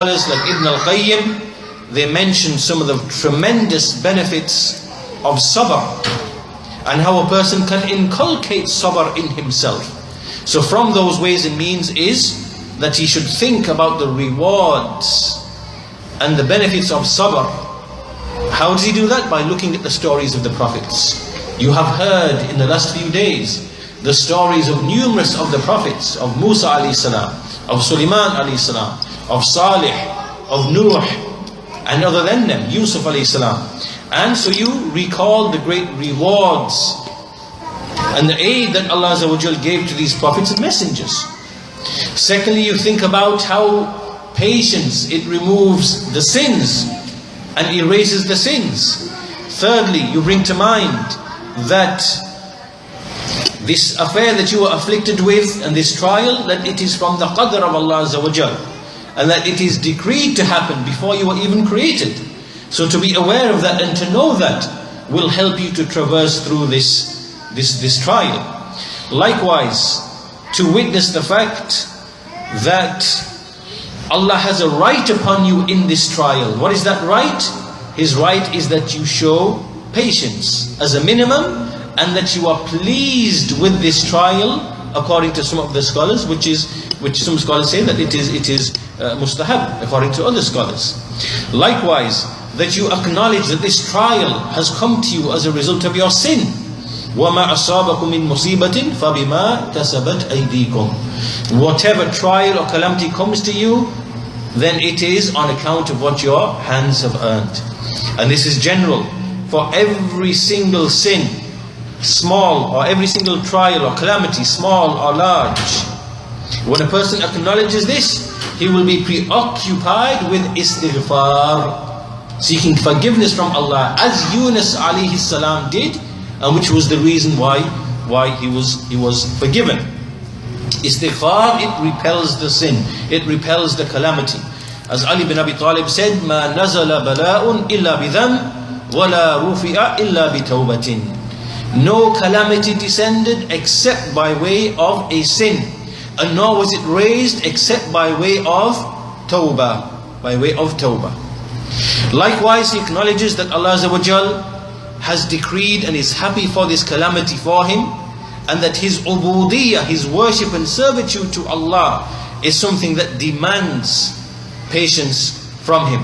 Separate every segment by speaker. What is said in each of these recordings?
Speaker 1: like Ibn al-Qayyim, they mention some of the tremendous benefits of sabr and how a person can inculcate sabr in himself. So from those ways and means is that he should think about the rewards and the benefits of sabr. How does he do that? By looking at the stories of the prophets. You have heard in the last few days the stories of numerous of the prophets, of Musa alayhi salam, of Sulaiman alayhi salam, of Salih, of Nuh, and other than them, Yusuf alayhi salam. And so you recall the great rewards and the aid that Allah Azza wa Jal gave to these prophets and messengers. Secondly, you think about how patience, it removes the sins and erases the sins. Thirdly, you bring to mind that this affair that you are afflicted with and this trial, that it is from the qadr of Allah Azza wa Jal, and that it is decreed to happen before you were even created. So to be aware of that and to know that will help you to traverse through this trial. Likewise, to witness the fact that Allah has a right upon you in this trial. What is that right? His right is that you show patience as a minimum, and that you are pleased with this trial, according to some of the scholars, which some scholars say that it is mustahab, according to other scholars. Likewise, that you acknowledge that this trial has come to you as a result of your sin. وَمَا أَصَابَكُم مِّن مُّصِيبَةٍ فَبِمَا كَسَبَتْ أَيْدِيكُم. Whatever trial or calamity comes to you, then it is on account of what your hands have earned. And this is general for every single sin, small, or every single trial or calamity, small or large. When a person acknowledges this, he will be preoccupied with istighfar, seeking forgiveness from Allah, as Yunus alayhi salam did, and which was the reason why he was forgiven. Istighfar, it repels the sin, it repels the calamity. As Ali bin Abi Talib said, مَا نَزَلَ بَلَاءٌ إِلَّا بِذَنْبٍ وَلَا رُفِئَ إِلَّا بِتَوْبَةٍ. No calamity descended except by way of a sin, and nor was it raised except by way of tawbah, by way of tawbah. Likewise, he acknowledges that Allah Azza wa Jal has decreed and is happy for this calamity for him, and that his ubudiyyah, his worship and servitude to Allah, is something that demands patience from him.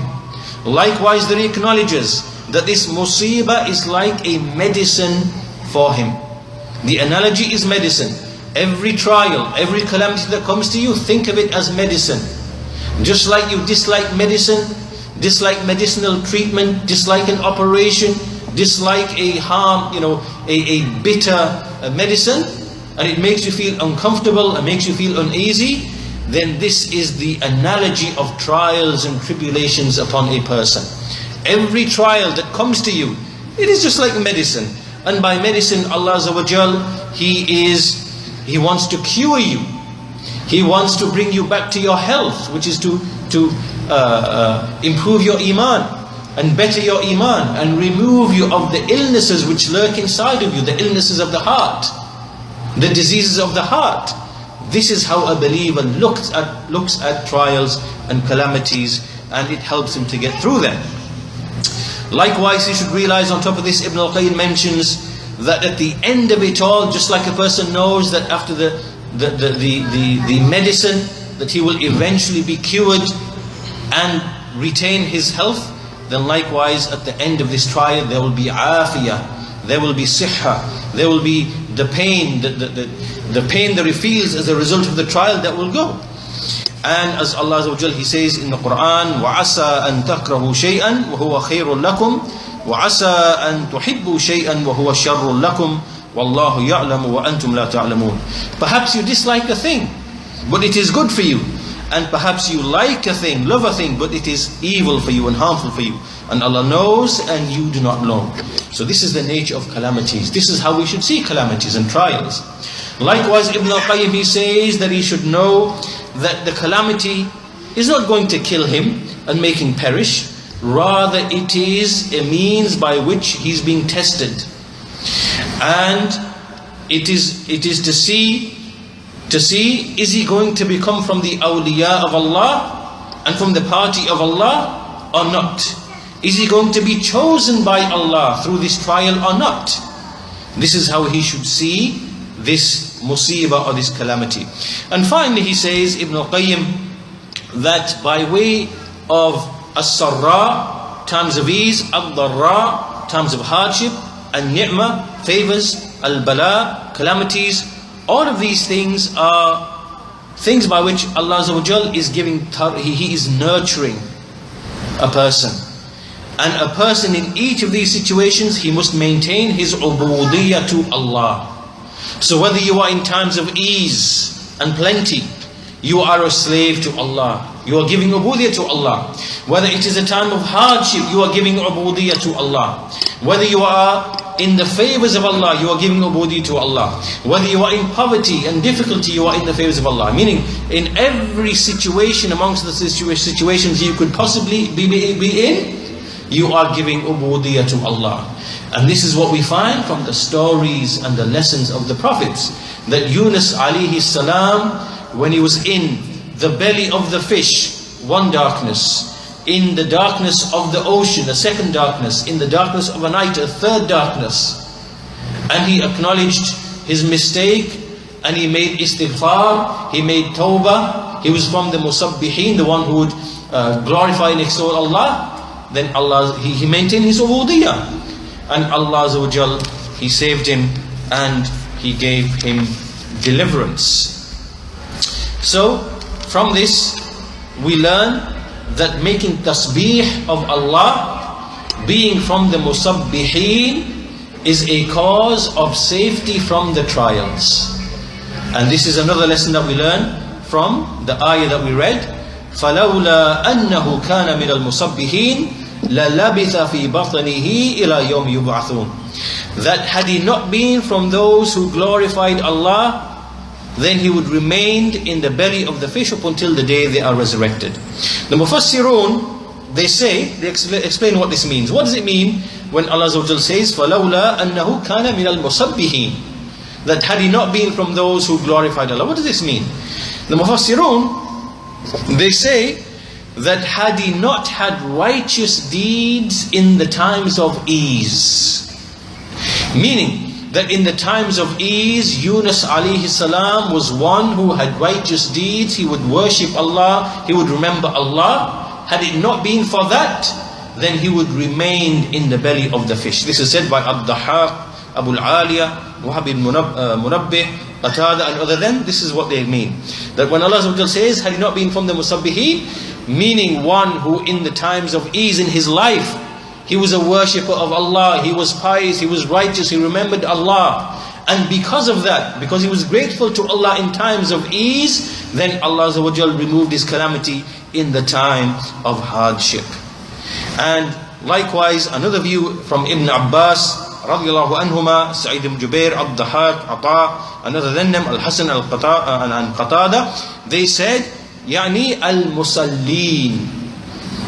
Speaker 1: Likewise, that he acknowledges that this musibah is like a medicine for him. The analogy is medicine. Every trial, every calamity that comes to you, think of it as medicine. Just like you dislike medicine, dislike medicinal treatment, dislike an operation, dislike a bitter medicine, and it makes you feel uncomfortable and makes you feel uneasy, then this is the analogy of trials and tribulations upon a person. Every trial that comes to you, it is just like medicine. And by medicine, Allah Azza wa Jal, He wants to cure you. He wants to bring you back to your health, which is to improve your iman and better your iman and remove you of the illnesses which lurk inside of you, the illnesses of the heart, the diseases of the heart. This is how a believer looks at trials and calamities, and it helps him to get through them. Likewise, you should realize, on top of this, Ibn al-Qayyim mentions that at the end of it all, just like a person knows that after the medicine, that he will eventually be cured and retain his health, then likewise at the end of this trial there will be afiyah, there will be sihha, there will be the pain, the pain that he feels as a result of the trial that will go. And as Allah Azza wa Jal, He says in the Quran, وَعَسَىٰ أَن تَكْرَهُوا شَيْئًا وَهُوَ خَيْرٌ لَكُمْ وَعَسَىٰ أَن تُحِبُّوا شَيْئًا وَهُوَ شَرٌ لَكُمْ وَاللَّهُ يَعْلَمُ وَأَنْتُمْ لَا تَعْلَمُونَ. Perhaps you dislike a thing, but it is good for you. And perhaps you like a thing, love a thing, but it is evil for you and harmful for you. And Allah knows and you do not know. So this is the nature of calamities. This is how we should see calamities and trials. Likewise, Ibn al-Qayyim, he says that he should know that the calamity is not going to kill him and make him perish. Rather, it is a means by which he's being tested. And it is to see, is he going to become from the awliya of Allah, and from the party of Allah or not? Is he going to be chosen by Allah through this trial or not? This is how he should see this musibah or this calamity. And finally he says, Ibn al-Qayyim, that by way of as-sarra, times of ease, ad-darra, times of hardship, and ni'mah, favors, al-bala, calamities, all of these things are things by which Allah Azza wa Jal is giving, He is nurturing a person. And a person in each of these situations, he must maintain his ubudiyyah to Allah. So whether you are in times of ease and plenty, you are a slave to Allah. You are giving ubudiyyah to Allah. Whether it is a time of hardship, you are giving ubudiyyah to Allah. Whether you are in the favors of Allah, you are giving ubudiyyah to Allah. Whether you are in poverty and difficulty, you are in the favors of Allah. Meaning, in every situation amongst the situations you could possibly be in, you are giving ubudiyyah to Allah. And this is what we find from the stories and the lessons of the prophets. That Yunus alayhi salam, when he was in the belly of the fish, one darkness. In the darkness of the ocean, a second darkness. In the darkness of a night, a third darkness. And he acknowledged his mistake, and he made istighfar, he made tawbah. He was from the musabbihin, the one who would glorify and extol Allah. Then Allah, he maintained his ubudiyyah. And Allah Azza wa Jal, He saved him and He gave him deliverance. So, from this, we learn that making tasbih of Allah, being from the musabbihin, is a cause of safety from the trials. And this is another lesson that we learn from the ayah that we read. فَلَوْلَا أَنَّهُ كَانَ مِنَ الْمُصَبِّحِينَ لَلَبِثَ فِي بَطْنِهِ إِلَى يَوْمِ يُبْعَثُونَ. That had he not been from those who glorified Allah, then he would remain in the belly of the fish up until the day they are resurrected. The Mufassirun, they explain what this means. What does it mean when Allah Azza wa Jal says, فَلَوْلَا أَنَّهُ كَانَ مِنَ الْمُصَبِّحِينَ? That had he not been from those who glorified Allah. What does this mean? The Mufassirun, they say that had he not had righteous deeds in the times of ease, meaning that in the times of ease, Yunus alayhi salam was one who had righteous deeds, he would worship Allah, he would remember Allah. Had it not been for that, then he would remain in the belly of the fish. This is said by Ad-Dahhaq, Abu al-Aliya, Wahab al-Munabbih, Qatada and other than. This is what they mean. That when Allah says, had he not been from the musabbihin, meaning one who in the times of ease in his life, he was a worshipper of Allah, he was pious, he was righteous, he remembered Allah. And because of that, because he was grateful to Allah in times of ease, then Allah Azza wa Jal removed his calamity in the time of hardship. And likewise, another view from Ibn Abbas, radiallahu anhuma, Sa'id ibn Jubair, Ad-Dahhaq, Ata, another than them, Al-Hasan and Qatada, they said, Yani al-Musallin,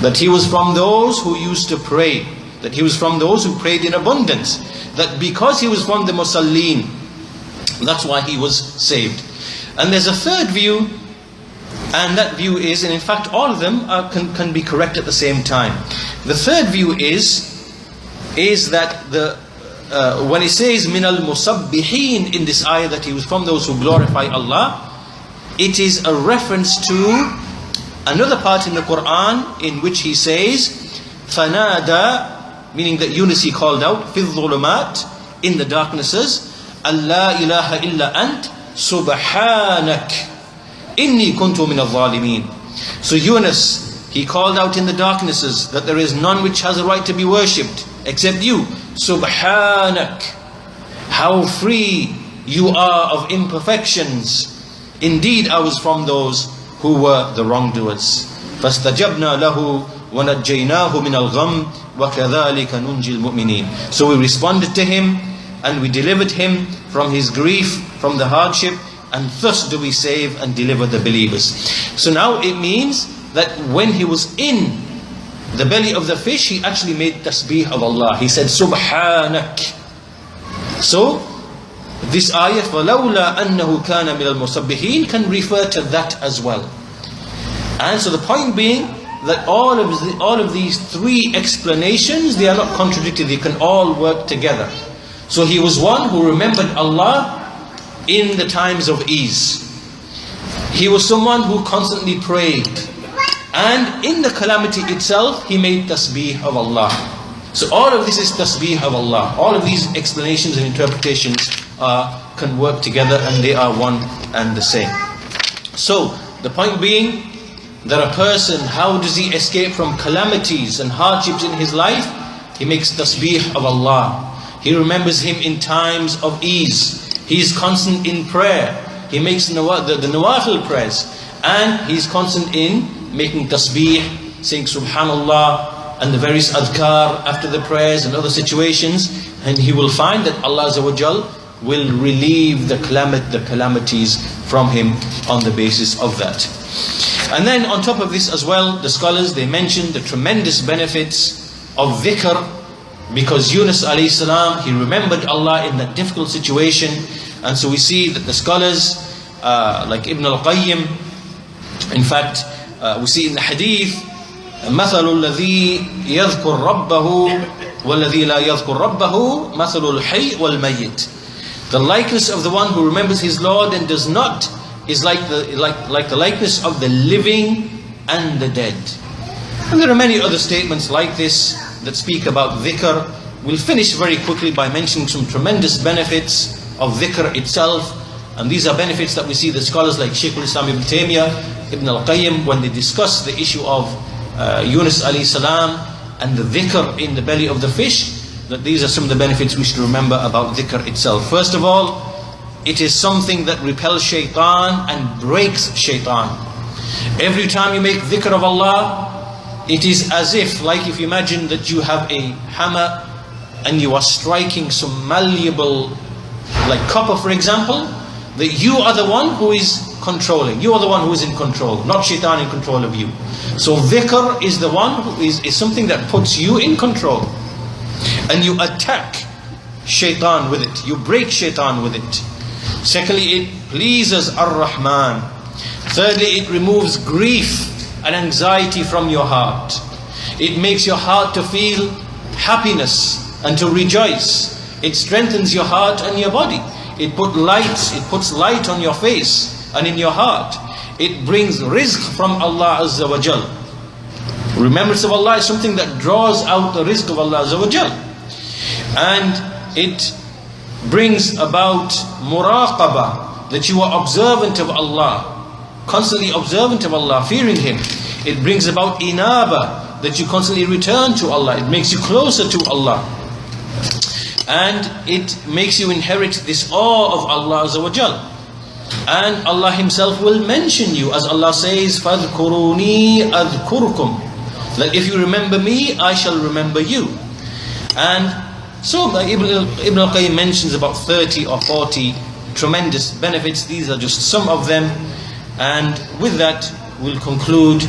Speaker 1: that he was from those who used to pray, that he was from those who prayed in abundance, that because he was from the Musallin, that's why he was saved. And there's a third view, and that view is, and in fact all of them can be correct at the same time. The third view is that when he says min al-musabbihin in this ayah, that he was from those who glorify Allah, it is a reference to another part in the Quran in which he says fanada, meaning that Yunus, he called out fi dhulumat, in the darknesses, Allah ilaha illa ant subhanak inni kuntu min al-zalimin. So Yunus, he called out in the darknesses that there is none which has a right to be worshipped except you. Subhanak, how free you are of imperfections. Indeed, I was from those who were the wrongdoers. فَاسْتَجَبْنَا لَهُ وَنَجَّيْنَاهُ مِنَ الْغَمِّ وَكَذَلِكَ نُنْجِي الْمُؤْمِنِينَ. So we responded to him and we delivered him from his grief, from the hardship, and thus do we save and deliver the believers. So now it means that when he was in the belly of the fish, he actually made tasbih of Allah. He said, Subhanak. So this ayah, فَلَوْلَا أَنَّهُ كَانَ مِنَ الْمُصَبِّحِينَ, can refer to that as well. And so the point being that all of these three explanations, they are not contradictory, they can all work together. So he was one who remembered Allah in the times of ease. He was someone who constantly prayed. And in the calamity itself, he made tasbih of Allah. So all of this is tasbih of Allah. All of these explanations and interpretations can work together, and they are one and the same. So the point being that a person, how does he escape from calamities and hardships in his life? He makes tasbih of Allah. He remembers Him in times of ease. He is constant in prayer. He makes the nawafil prayers. And he's constant in making tasbih, saying subhanallah, and the various adhkar after the prayers and other situations. And he will find that Allah Azza wa Jal will relieve the calamities from him on the basis of that. And then on top of this as well, the scholars, they mention the tremendous benefits of dhikr, because Yunus alayhi salam, he remembered Allah in that difficult situation. And so we see that the scholars, like Ibn al-Qayyim, in fact, we see in the hadith, مثل الذي يذكر ربه والذي لا يذكر ربه مثل الحي والميت. The likeness of the one who remembers his Lord and does not is like the likeness of the living and the dead. And there are many other statements like this that speak about dhikr. We'll finish very quickly by mentioning some tremendous benefits of dhikr itself. And these are benefits that we see the scholars like Shaykh al-Islam Ibn Taymiyyah, Ibn al-Qayyim, when they discuss the issue of Yunus alayhi salam and the dhikr in the belly of the fish, that these are some of the benefits we should remember about dhikr itself. First of all, it is something that repels shaitan and breaks shaitan. Every time you make dhikr of Allah, it is as if, like if you imagine that you have a hammer and you are striking some malleable, like copper for example, that you are the one who is controlling. You are the one who is in control, not shaitan in control of you. So dhikr is the one who is something that puts you in control. And you attack shaitan with it. You break shaitan with it. Secondly, it pleases Ar-Rahman. Thirdly, it removes grief and anxiety from your heart. It makes your heart to feel happiness and to rejoice. It strengthens your heart and your body. It puts light on your face and in your heart. It brings rizq from Allah Azza wa Jal. Remembrance of Allah is something that draws out the rizq of Allah Azza wa Jal. And it brings about muraqabah, that you are observant of Allah, constantly observant of Allah, fearing Him. It brings about inaba, that you constantly return to Allah. It makes you closer to Allah. And it makes you inherit this awe of Allah Azza wa Jal. And Allah Himself will mention you, as Allah says, فَاذْكُرُونِي أَذْكُرْكُمْ, that if you remember me, I shall remember you. And so Ibn al-Qayyim mentions about 30 or 40 tremendous benefits. These are just some of them. And with that, we'll conclude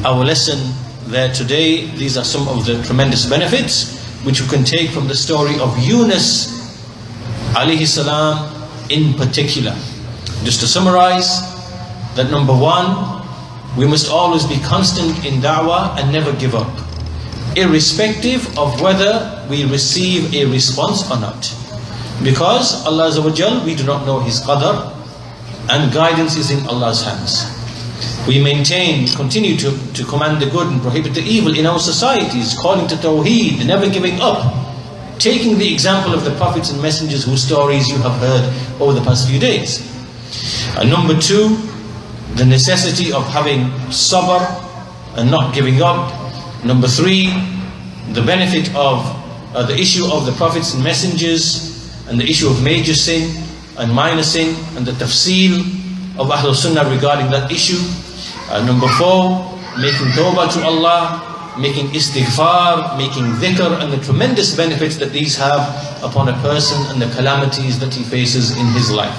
Speaker 1: our lesson there today. These are some of the tremendous benefits which you can take from the story of Yunus alayhi salam in particular. Just to summarize, that number one, we must always be constant in da'wah and never give up, irrespective of whether we receive a response or not. Because Allah Azza wa Jal, we do not know His qadr, and guidance is in Allah's hands. We continue to command the good and prohibit the evil in our societies, calling to Tawheed, never giving up, taking the example of the prophets and messengers whose stories you have heard over the past few days. And number two, the necessity of having sabr and not giving up. Number three, the benefit of the issue of the prophets and messengers, and the issue of major sin and minor sin, and the tafsil of Ahlul Sunnah regarding that issue. Number four, making tawbah to Allah, making istighfar, making dhikr, and the tremendous benefits that these have upon a person and the calamities that he faces in his life.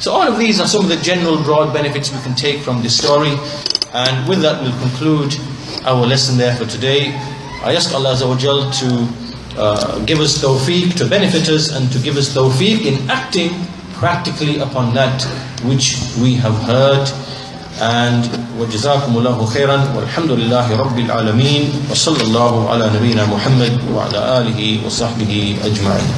Speaker 1: So all of these are some of the general broad benefits we can take from this story. And with that, we'll conclude our lesson there for today. I ask Allah Azza wa Jal to give us tawfiq, to benefit us, and to give us tawfiq in acting practically upon that which we have heard. And وجزاكم الله خيرا والحمد لله رب العالمين وصلى الله على نبينا محمد وعلى آله وصحبه أجمعين.